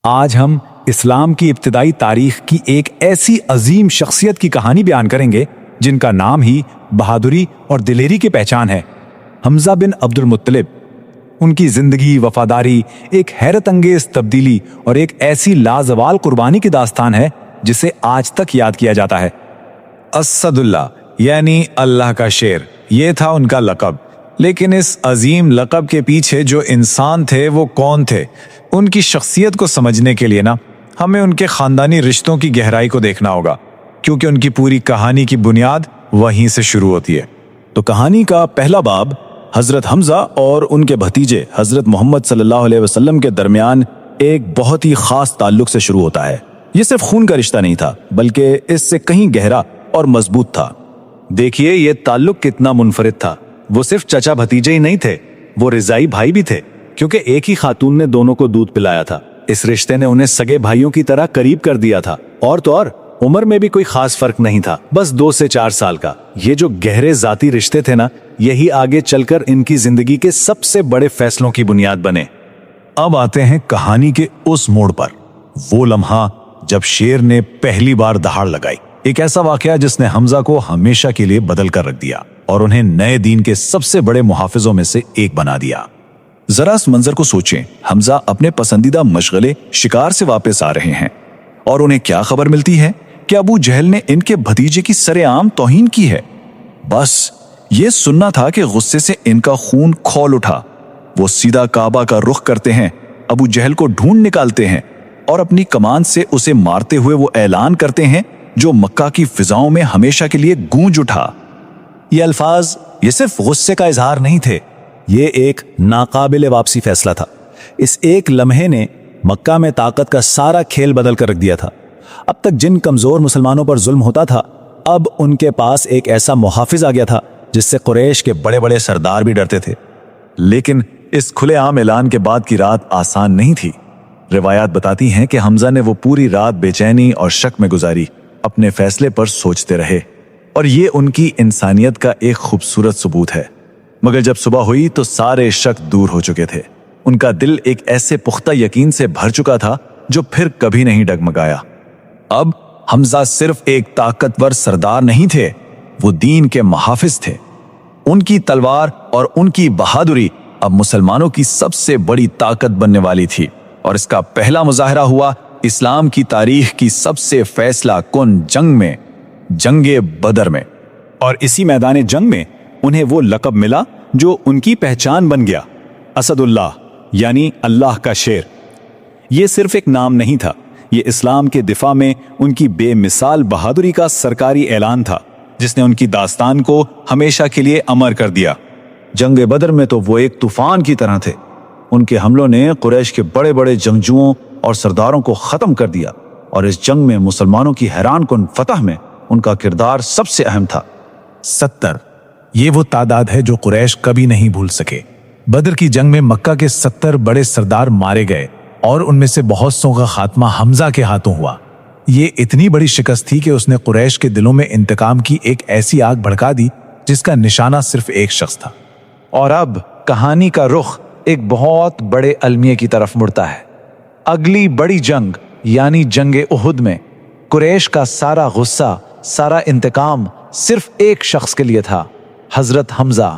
آج ہم اسلام کی ابتدائی تاریخ کی ایک ایسی عظیم شخصیت کی کہانی بیان کریں گے جن کا نام ہی بہادری اور دلیری کی پہچان ہے، حمزہ بن عبد المطلب۔ ان کی زندگی، وفاداری، ایک حیرت انگیز تبدیلی اور ایک ایسی لازوال قربانی کی داستان ہے جسے آج تک یاد کیا جاتا ہے۔ اسد اللہ یعنی اللہ کا شیر، یہ تھا ان کا لقب۔ لیکن اس عظیم لقب کے پیچھے جو انسان تھے وہ کون تھے؟ ان کی شخصیت کو سمجھنے کے لیے ہمیں ان کے خاندانی رشتوں کی گہرائی کو دیکھنا ہوگا، کیونکہ ان کی پوری کہانی کی بنیاد وہیں سے شروع ہوتی ہے۔ تو کہانی کا پہلا باب حضرت حمزہ اور ان کے بھتیجے حضرت محمد صلی اللہ علیہ وسلم کے درمیان ایک بہت ہی خاص تعلق سے شروع ہوتا ہے۔ یہ صرف خون کا رشتہ نہیں تھا، بلکہ اس سے کہیں گہرا اور مضبوط تھا۔ دیکھیے یہ تعلق کتنا منفرد تھا۔ وہ صرف چچا بھتیجے ہی نہیں تھے، وہ رضائی بھائی بھی تھے، کیونکہ ایک ہی خاتون نے دونوں کو دودھ پلایا تھا۔ اس رشتے نے انہیں سگے بھائیوں کی طرح قریب کر دیا تھا، اور تو اور عمر میں بھی کوئی خاص فرق نہیں تھا، بس 2 سے 4 سال کا۔ یہ جو گہرے ذاتی رشتے تھے یہی آگے چل کر ان کی زندگی کے سب سے بڑے فیصلوں کی بنیاد بنے۔ اب آتے ہیں کہانی کے اس موڑ پر، وہ لمحہ جب شیر نے پہلی بار دہاڑ لگائی۔ ایک ایسا واقعہ جس نے حمزہ کو ہمیشہ کے لیے بدل کر رکھ دیا اور انہیں نئے دین کے سب سے بڑے محافظوں میں سے ایک بنا دیا۔ ذرا اس منظر کو سوچیں، حمزہ اپنے پسندیدہ مشغلے شکار سے واپس آ رہے ہیں، اور انہیں کیا خبر ملتی ہے کہ ابو جہل نے ان کے بھتیجے کی سرے عام توہین کی ہے۔ بس یہ سننا تھا کہ غصے سے ان کا خون کھول اٹھا۔ وہ سیدھا کعبہ کا رخ کرتے ہیں، ابو جہل کو ڈھونڈ نکالتے ہیں اور اپنی کمان سے اسے مارتے ہوئے وہ اعلان کرتے ہیں جو مکہ کی فضاؤں میں ہمیشہ کے لیے گونج اٹھا۔ یہ الفاظ یہ صرف غصے کا اظہار نہیں تھے، یہ ایک ناقابل واپسی فیصلہ تھا۔ اس ایک لمحے نے مکہ میں طاقت کا سارا کھیل بدل کر رکھ دیا تھا۔ اب تک جن کمزور مسلمانوں پر ظلم ہوتا تھا، اب ان کے پاس ایک ایسا محافظ آ گیا تھا جس سے قریش کے بڑے بڑے سردار بھی ڈرتے تھے۔ لیکن اس کھلے عام اعلان کے بعد کی رات آسان نہیں تھی۔ روایات بتاتی ہیں کہ حمزہ نے وہ پوری رات بے چینی اور شک میں گزاری، اپنے فیصلے پر سوچتے رہے، اور یہ ان کی انسانیت کا ایک خوبصورت ثبوت ہے۔ مگر جب صبح ہوئی تو سارے شک دور ہو چکے تھے۔ ان کا دل ایک ایسے پختہ یقین سے بھر چکا تھا جو پھر کبھی نہیں ڈگمگایا۔ اب حمزہ صرف ایک طاقتور سردار نہیں تھے، وہ دین کے محافظ تھے۔ ان کی تلوار اور ان کی بہادری اب مسلمانوں کی سب سے بڑی طاقت بننے والی تھی، اور اس کا پہلا مظاہرہ ہوا اسلام کی تاریخ کی سب سے فیصلہ کن جنگ میں، جنگ بدر میں۔ اور اسی میدان جنگ میں انہیں وہ لقب ملا جو ان کی پہچان بن گیا، اسد اللہ یعنی اللہ کا شیر۔ یہ صرف ایک نام نہیں تھا، یہ اسلام کے دفاع میں ان کی بے مثال بہادری کا سرکاری اعلان تھا، جس نے ان کی داستان کو ہمیشہ کے لیے امر کر دیا۔ جنگ بدر میں تو وہ ایک طوفان کی طرح تھے۔ ان کے حملوں نے قریش کے بڑے بڑے جنگجوؤں اور سرداروں کو ختم کر دیا، اور اس جنگ میں مسلمانوں کی حیران کن فتح میں ان کا کردار سب سے اہم تھا۔ 70 یہ وہ تعداد ہے جو قریش کبھی نہیں بھول سکے۔ بدر کی جنگ میں مکہ کے 70 بڑے سردار مارے گئے، اور ان میں سے بہت سو کا خاتمہ حمزہ کے ہاتھوں ہوا۔ یہ اتنی بڑی شکست تھی کہ اس نے قریش کے دلوں میں انتقام کی ایک ایسی آگ بھڑکا دی جس کا نشانہ صرف ایک شخص تھا۔ اور اب کہانی کا رخ ایک بہت بڑے المیے کی طرف مڑتا ہے۔ اگلی بڑی جنگ یعنی جنگ احد میں قریش کا سارا غصہ، سارا انتقام صرف ایک شخص کے لیے تھا، حضرت حمزہ۔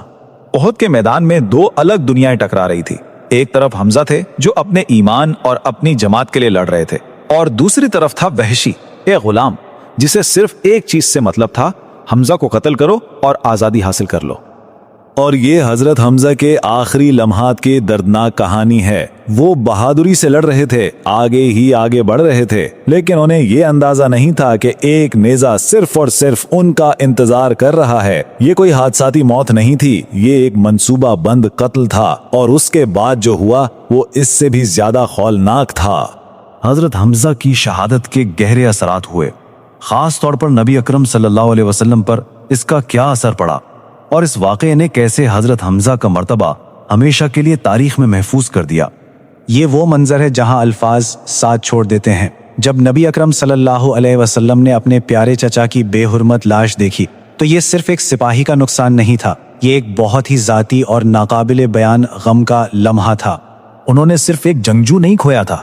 احد کے میدان میں 2 الگ دنیائیں ٹکرا رہی تھی۔ ایک طرف حمزہ تھے جو اپنے ایمان اور اپنی جماعت کے لیے لڑ رہے تھے، اور دوسری طرف تھا وحشی، ایک غلام جسے صرف ایک چیز سے مطلب تھا، حمزہ کو قتل کرو اور آزادی حاصل کر لو۔ اور یہ حضرت حمزہ کے آخری لمحات کی دردناک کہانی ہے۔ وہ بہادری سے لڑ رہے تھے، آگے ہی آگے بڑھ رہے تھے، لیکن انہیں یہ اندازہ نہیں تھا کہ ایک نیزہ صرف اور صرف ان کا انتظار کر رہا ہے۔ یہ کوئی حادثاتی موت نہیں تھی، یہ ایک منصوبہ بند قتل تھا، اور اس کے بعد جو ہوا وہ اس سے بھی زیادہ ہولناک تھا۔ حضرت حمزہ کی شہادت کے گہرے اثرات ہوئے، خاص طور پر نبی اکرم صلی اللہ علیہ وسلم پر اس کا کیا اثر پڑا، اور اس واقعے نے کیسے حضرت حمزہ کا مرتبہ ہمیشہ کے لیے تاریخ میں محفوظ کر دیا۔ یہ وہ منظر ہے جہاں الفاظ ساتھ چھوڑ دیتے ہیں۔ جب نبی اکرم صلی اللہ علیہ وسلم نے اپنے پیارے چچا کی بے حرمت لاش دیکھی تو یہ صرف ایک سپاہی کا نقصان نہیں تھا، یہ ایک بہت ہی ذاتی اور ناقابل بیان غم کا لمحہ تھا۔ انہوں نے صرف ایک جنگجو نہیں کھویا تھا،